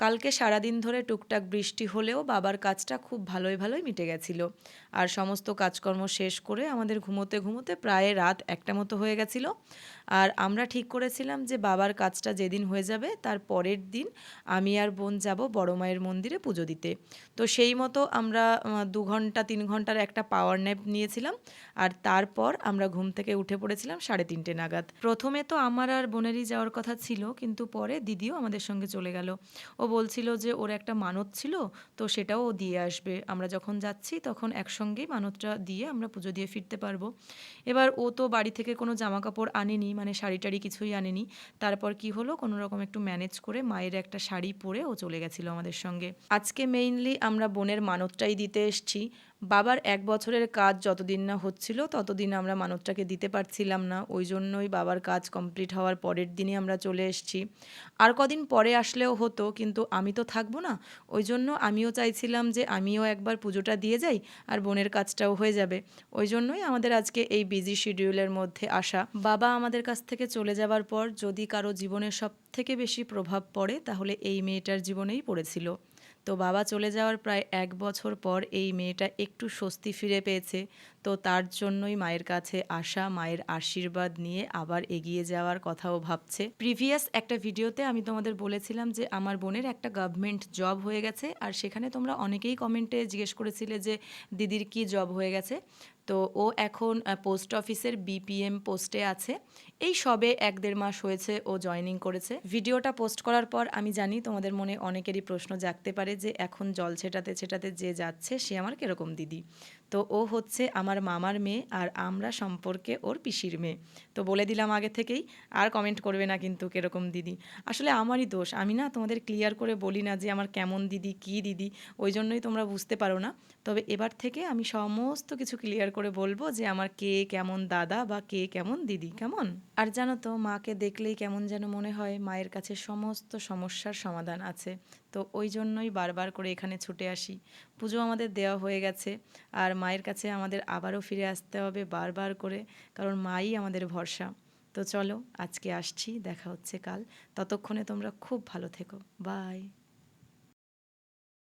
কালকে সারাদিন ধরে টুকটাক বৃষ্টি হলেও বাবার কাজটা খুব ভালোই ভালোই মিটে গেছিল। আর সমস্ত কাজকর্ম শেষ করে আমাদের ঘুমোতে ঘুমোতে প্রায় রাত একটা মতো হয়ে গেছিল। আর আমরা ঠিক করেছিলাম যে বাবার কাজটা যেদিন হয়ে যাবে তার পরের দিন আমি আর বোন যাব বড় মায়ের মন্দিরে পুজো দিতে। তো সেই মতো আমরা 2 ঘন্টা 3 ঘন্টার একটা পাওয়ার ন্যাপ নিয়েছিলাম। আর তারপর আমরা ঘুম থেকে উঠে পড়েছিলাম 3:30 নাগাদ। প্রথমে তো আমার আর বোনেরই যাওয়ার কথা ছিল, কিন্তু পরে দিদিও আমাদের সঙ্গে চলে গেল। ও বলছিল যে ওর একটা মানত ছিল, তো সেটাও ও দিয়ে আসবে। আমরা যখন যাচ্ছি তখন একসঙ্গেই মানতটা দিয়ে আমরা পুজো দিয়ে ফিরতে পারবো। এবার ও তো বাড়ি থেকে কোনো জামা কাপড় আনেনি, মানে শাড়ি টাড়ি কিছুই আনেনি। তারপর কি হলো, কোনো রকম একটু ম্যানেজ করে মায়ের একটা শাড়ি পরে ও চলে গেছিল আমাদের সঙ্গে। আজকে মেইনলি আমরা বোনের মানতটাই দিতে এসছি। বাবার 1 বছরের কাজ যতদিন না হচ্ছিল ততদিন আমরা মানতটাকে দিতে পারছিলাম না, ওই জন্যই বাবার কাজ কমপ্লিট হওয়ার পরের দিনই আমরা চলে এসেছি। আর কদিন পরে আসলেও হতো, কিন্তু আমি তো থাকবো না। ওই জন্য আমিও চাইছিলাম যে আমিও একবার পুজোটা দিয়ে যাই, আর বোনের কাজটাও হয়ে যাবে। ওই জন্যই আমাদের আজকে এই বিজি শিডিউলের মধ্যে আসা। বাবা আমাদের কাছ থেকে চলে যাওয়ার পর যদি কারো জীবনে সব থেকে বেশি প্রভাব পড়ে তাহলে এই মেয়েটার জীবনেই পড়েছিল। তো বাবা চলে যাওয়ার প্রায় 1 বছর পর এই মেয়েটা একটু স্বস্তি ফিরে পেয়েছে। তো তার জন্যই মায়ের কাছে আসা, মায়ের আশীর্বাদ নিয়ে আবার এগিয়ে যাওয়ার কথাও ভাবছে। প্রিভিয়াস একটা ভিডিওতে আমি তোমাদের বলেছিলাম যে আমার বোনের একটা গভর্নমেন্ট জব হয়ে গেছে, আর সেখানে তোমরা অনেকেই কমেন্টে জিজ্ঞেস করেছিলে যে দিদির কি জব হয়ে গেছে। তো ও এখন পোস্ট অফিসের বিপিএম পোস্টে আছে। এই সবে 1-1.5 মাস হয়েছে ও জয়েনিং করেছে। ভিডিওটা পোস্ট করার পর আমি জানি তোমাদের মনে অনেকেরই প্রশ্ন জাগতে পারে যে এখন জল ছেটাতে ছেটাতে যে যাচ্ছে সে আমার কিরকম দিদি। তো ও হচ্ছে আমার মামার মেয়ে, আর আমরা সম্পর্কে ওর পিসির মেয়ে। তো বলে দিলাম আগে থেকেই, আর কমেন্ট করবে না কিন্তু কিরকম দিদি। আসলে আমারই দোষ, আমি না তোমাদের ক্লিয়ার করে বলি না যে আমার কেমন দিদি কী দিদি, ওই জন্যই তোমরা বুঝতে পারো না। তবে এবার থেকে আমি সমস্ত কিছু ক্লিয়ার করে বলবো যে আমার কে কেমন দাদা বা কে কেমন দিদি, কেমন। আর জানো তো, মাকে দেখলেই কেমন যেন মনে হয় মায়ের কাছে সমস্ত সমস্যার সমাধান আছে। তো ওই জন্যই বারবার করে এখানে ছুটে আসি। পুজো আমাদের দেওয়া হয়ে গেছে, আর মায়ের কাছে আমাদের আবারও ফিরে আসতে হবে বারবার করে, কারণ মাই আমাদের ভরসা। তো চলো, আজকে আসছি, দেখা হচ্ছে কাল। ততক্ষণে তোমরা খুব ভালো থেকো। বাই।